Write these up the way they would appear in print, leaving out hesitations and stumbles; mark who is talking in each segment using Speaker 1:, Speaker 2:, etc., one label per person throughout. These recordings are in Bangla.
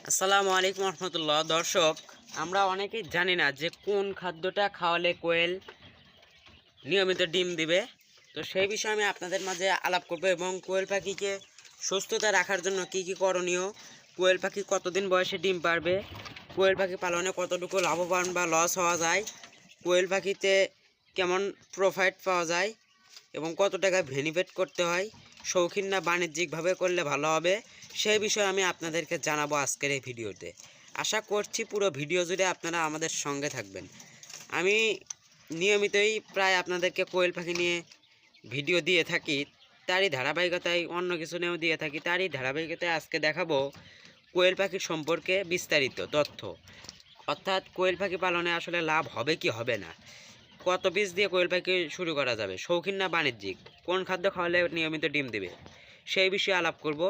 Speaker 1: আসসালামু আলাইকুম রহমতুল্লাহ। দর্শক, আমরা অনেকেই জানি না যে কোন খাদ্যটা খাওয়ালে কোয়েল নিয়মিত ডিম দিবে। তো সেই বিষয়ে আমি আপনাদের মাঝে আলাপ করব এবং কোয়েল পাখিকে সুস্থতা রাখার জন্য কি কি করণীয়, কোয়েল পাখি কতদিন বয়সে ডিম পারবে, কোয়েল পাখি পালনে কতটুকু লাভবান বা লস হওয়া যায়, কোয়েল পাখিতে কেমন প্রফিট পাওয়া যায় এবং কত টাকা বেনিফিট করতে হয়, শৌখিন না বাণিজ্যিকভাবে করলে ভালো হবে, সেই বিষয়ে আমি আপনাদেরকে জানাবো আজকের এই ভিডিওতে। আশা করছি পুরো ভিডিও জুড়ে আপনারা আমাদের সঙ্গে থাকবেন। আমি নিয়মিতই প্রায় আপনাদেরকে কোয়েল পাখি নিয়ে ভিডিও দিয়ে থাকি, তারই ধারাবাহিকতায় অন্য কিছু নিয়েও দিয়ে থাকি। তারই ধারাবাহিকতায় আজকে দেখাবো কোয়েল পাখির সম্পর্কে বিস্তারিত তথ্য, অর্থাৎ কোয়েল পাখি পালনে আসলে লাভ হবে কি হবে না, কত পিস দিয়ে কোয়েল পাখি শুরু করা যাবে, শৌখিন না বাণিজ্যিক, কোন খাদ্য খাওয়ালে নিয়মিত ডিম দেবে, সেই বিষয়ে আলাপ করব।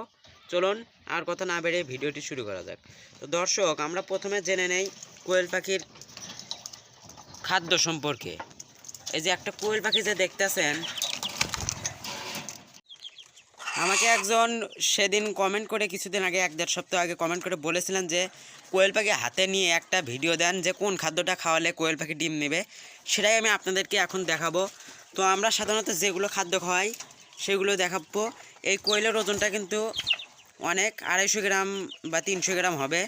Speaker 1: চলুন আর কথা না বেড়ে ভিডিওটি শুরু করা যাক। তো দর্শক, আমরা প্রথমে জেনে নেই কোয়েল পাখির খাদ্য সম্পর্কে। এই যে একটা কোয়েল পাখি যে দেখতেছেন, আমাকে একজন সেদিন কমেন্ট করে, কিছুদিন আগে 1-1.5 সপ্তাহ আগে কমেন্ট করে বলেছিলেন যে কোয়েল পাখি হাতে নিয়ে একটা ভিডিও দেন যে কোন খাদ্যটা খাওয়ালে কোয়েল পাখি ডিম নেবে। সেটাই আমি আপনাদেরকে এখন দেখাবো। তো আমরা সাধারণত যেগুলো খাদ্য খাওয়াই সেগুলো দেখাবো। এই কোয়েলের ওজনটা কিন্তু অনেক, 250 গ্রাম বা 300 গ্রাম হবে।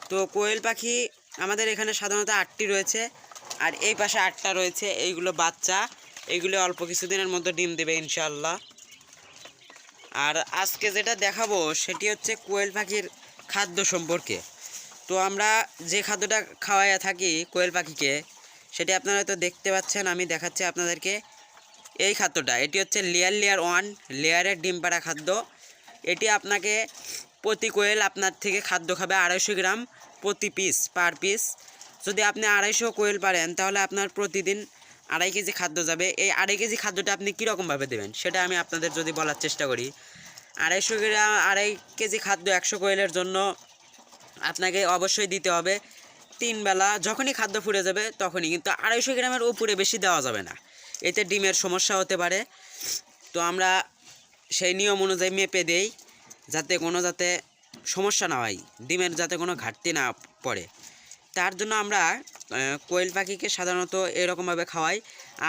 Speaker 1: তো কোয়েল পাখি আমাদের এখানে সাধারণত 8টি রয়েছে, আর এই পাশে 8টা রয়েছে। এইগুলো বাচ্চা, এইগুলো অল্প কিছুদিনের মধ্যে ডিম দেবে ইনশাআল্লাহ। আর আজকে যেটা দেখাবো সেটি হচ্ছে কোয়েল পাখির খাদ্য সম্পর্কে। তো আমরা যে খাদ্যটা খাওয়াইয়া থাকি কোয়েল পাখিকে, সেটি আপনারা তো দেখতে পাচ্ছেন, আমি দেখাচ্ছি আপনাদেরকে। এই খাদ্যটা, এটি হচ্ছে লেয়ার 1 লেয়ারের ডিম পাড়া খাদ্য। এটি আপনাকে প্রতি কোয়েল আপনার থেকে খাদ্য খাবে 250 গ্রাম প্রতি পিস, পার পিস। যদি আপনি 250 কোয়েল পারেন তাহলে আপনার প্রতিদিন 2.5 কেজি খাদ্য যাবে। এই 2.5 কেজি খাদ্যটা আপনি কীরকমভাবে দেবেন সেটা আমি আপনাদের যদি বলার চেষ্টা করি। 250 গ্রাম 2.5 কেজি খাদ্য 100 কোয়েলের জন্য আপনাকে অবশ্যই দিতে হবে 3 বেলা। যখনই খাদ্য ফুরে যাবে তখনই, কিন্তু 250 গ্রামের উপরে বেশি দেওয়া যাবে না, এতে ডিমের সমস্যা হতে পারে। তো আমরা সেই নিয়ম অনুযায়ী মেপে দেই, যাতে সমস্যা না হয়, ডিমের যাতে কোনো ঘাটতি না পড়ে। তার জন্য আমরা কোয়েল পাখিকে সাধারণত এরকমভাবে খাওয়াই।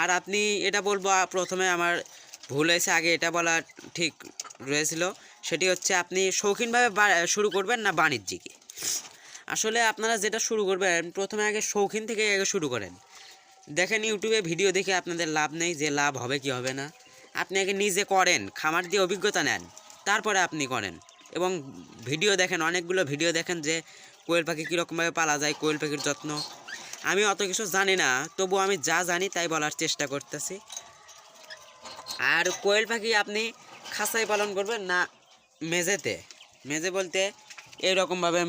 Speaker 1: আর আপনি এটা বলবো, প্রথমে আমার ভুল হয়েছে, আগে এটা বলা ঠিক রয়েছিল। সেটি হচ্ছে আপনি শৌখিনভাবে শুরু করবেন না বাণিজ্যিক। আসলে আপনারা যেটা শুরু করবেন প্রথমে আগে শৌখিন থেকে আগে শুরু করেন। দেখেন ইউটিউবে ভিডিও দেখে আপনাদের লাভ নেই, যে লাভ হবে কি হবে না। আপনি আগে নিজে করেন, খামার দিয়ে অভিজ্ঞতা নেন, তারপরে আপনি করেন। এবং ভিডিও দেখেন, অনেকগুলো ভিডিও দেখেন যে কোয়েল পাখি কীরকমভাবে পালা যায়, কোয়েল পাখির যত্ন। আমি অত কিছু জানি না, তবু আমি যা জানি তাই বলার চেষ্টা করতেছি। আর কোয়েল পাখি আপনি খাঁচায় পালন করবেন না মেঝেতে? মেঝে বলতে এইরকমভাবে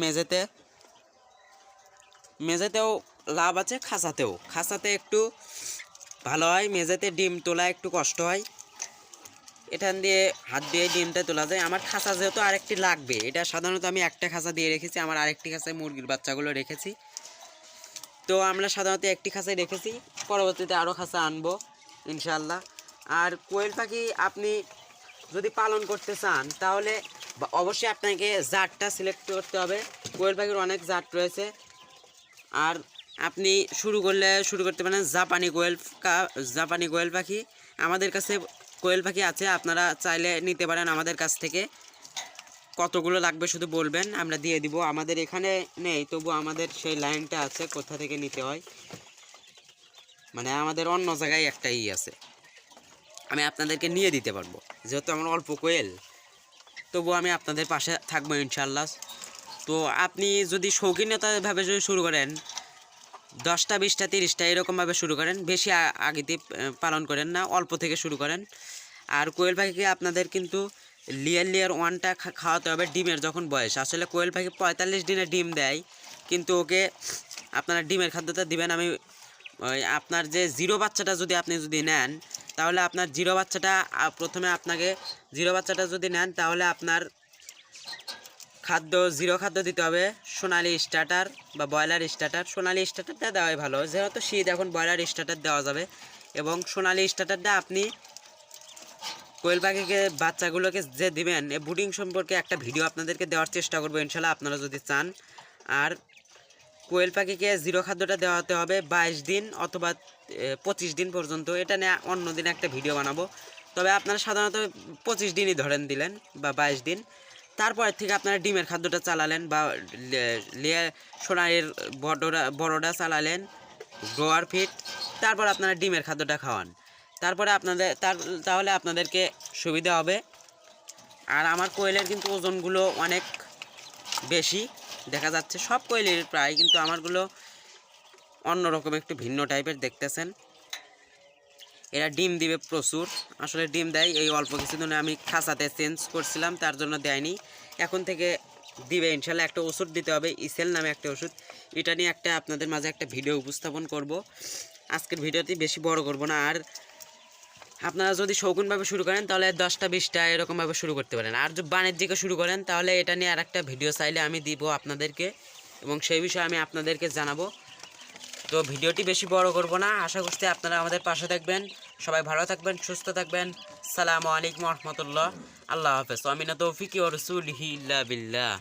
Speaker 1: মেঝেতেও লাভ আছে, খাঁচাতে একটু ভালো হয়। মেঝেতে ডিম তোলা একটু কষ্ট হয়, এখান দিয়ে হাত দিয়ে ডিমটা তোলা যায়। আমার খাঁচা যেহেতু আরেকটি লাগবে, এটা সাধারণত আমি একটা খাঁচা দিয়ে রেখেছি, আমার আরেকটি খাঁচায় মুরগির বাচ্চাগুলো রেখেছি। তো আমরা সাধারণত একটি খাঁচায় রেখেছি, পরবর্তীতে আরও খাঁচা আনবো ইনশাল্লাহ। আর কোয়েল পাখি আপনি যদি পালন করতে চান তাহলে অবশ্যই আপনাকে জাতটা সিলেক্ট করতে হবে। কোয়েল পাখির অনেক জাত রয়েছে। আর আপনি শুরু করতে পারেন জাপানি কোয়েল পাখি। আমাদের কাছে কোয়েল পাখি আছে, আপনারা চাইলে নিতে পারেন আমাদের কাছ থেকে। কতগুলো লাগবে শুধু বলবেন, আমরা দিয়ে দিব। আমাদের এখানে নেই, তবু আমাদের সেই লাইনটা আছে কোথা থেকে নিতে হয়, মানে আমাদের অন্য জায়গায় একটাই আছে, আমি আপনাদেরকে নিয়ে দিতে পারবো। যেহেতু আমার অল্প কোয়েল, তবু আমি আপনাদের পাশে থাকবো ইনশাল্লাহ। তো আপনি যদি শৌখিনতাভাবে যদি শুরু করেন, 10টা 20টা 30টা এরকমভাবে শুরু করেন, বেশি আগেতে পালন করেন না, অল্প থেকে শুরু করেন। আর কোয়েল পাখিকে আপনাদের কিন্তু লেয়ার 1টা খাওয়াতে হবে ডিমের যখন বয়স। আসলে কোয়েল পাখি 45 দিনে ডিম দেয়, কিন্তু ওকে আপনারা ডিমের খাদ্যটা দিবেন। আমি আপনার যে জিরো বাচ্চাটা যদি নেন, তাহলে আপনার প্রথমে আপনাকে জিরো বাচ্চাটা যদি নেন তাহলে আপনার জিরো খাদ্য দিতে হবে সোনালি স্টার্টার বা ব্রয়লার স্টার্টার। সোনালি স্টার্টারটা দেওয়াই ভালো, যেহেতু শীত এখন ব্রয়লার স্টার্টার দেওয়া যাবে। এবং সোনালি স্টার্টারটা আপনি কোয়েল পাখিকে বাচ্চাগুলোকে যে দিবেন এই ব্রুডিং সম্পর্কে একটা ভিডিও আপনাদেরকে দেওয়ার চেষ্টা করবো ইনশাল্লাহ, আপনারা যদি চান। আর কোয়েল পাখিকে জিরো খাদ্যটা দেওয়াতে হবে 22 দিন অথবা 25 দিন পর্যন্ত। এটা নিয়ে অন্য দিন একটা ভিডিও বানাবো, তবে আপনারা সাধারণত 25 দিনই ধরেন দিলেন বা 22 দিন। তারপরের থেকে আপনারা ডিমের খাদ্যটা চালালেন বা সোনারের বড়টা চালালেন, গ্রোয়ার ফিট। তারপর আপনারা ডিমের খাদ্যটা খাওয়ান, তারপরে তাহলে আপনাদেরকে সুবিধা হবে। আর আমার কোয়েলের কিন্তু ওজনগুলো অনেক বেশি দেখা যাচ্ছে, সব কোয়েলের প্রায়, কিন্তু আমারগুলো অন্যরকম একটু ভিন্ন টাইপের দেখতেছেন। এরা ডিম দিবে প্রচুর, আসলে ডিম দেয়। এই অল্প কিছুদিন আমি খাঁচাতে চেঞ্জ করছিলাম, তার জন্য দেয়নি। এখন থেকে দিবে ইনশাল্লাহ। একটা ওষুধ দিতে হবে, ইসেল নামে একটা ওষুধ। এটা নিয়ে আপনাদের মাঝে একটা ভিডিও উপস্থাপন করব। আজকের ভিডিওটি বেশি বড় করব না। আর আপনারা যদি শৌখিনভাবে শুরু করেন তাহলে 10টা 20টা এরকমভাবে শুরু করতে পারেন। আর যদি বাণিজ্যিকে শুরু করেন তাহলে এটা নিয়ে আর একটা ভিডিও চাইলে আমি দিব আপনাদেরকে, এবং সেই বিষয়ে আমি আপনাদেরকে জানাবো। তো ভিডিওটি বেশি বড় করব না, আশা করছি আপনারা আমাদের পাশে থাকবেন। সবাই ভালো থাকবেন, সুস্থ থাকবেন। আসসালামু আলাইকুম রহমতুল্লাহ। আল্লাহ হাফেজ। আমিনা তৌফিকি ওয়া রাসূলিহি ইল্লা বিল্লাহ।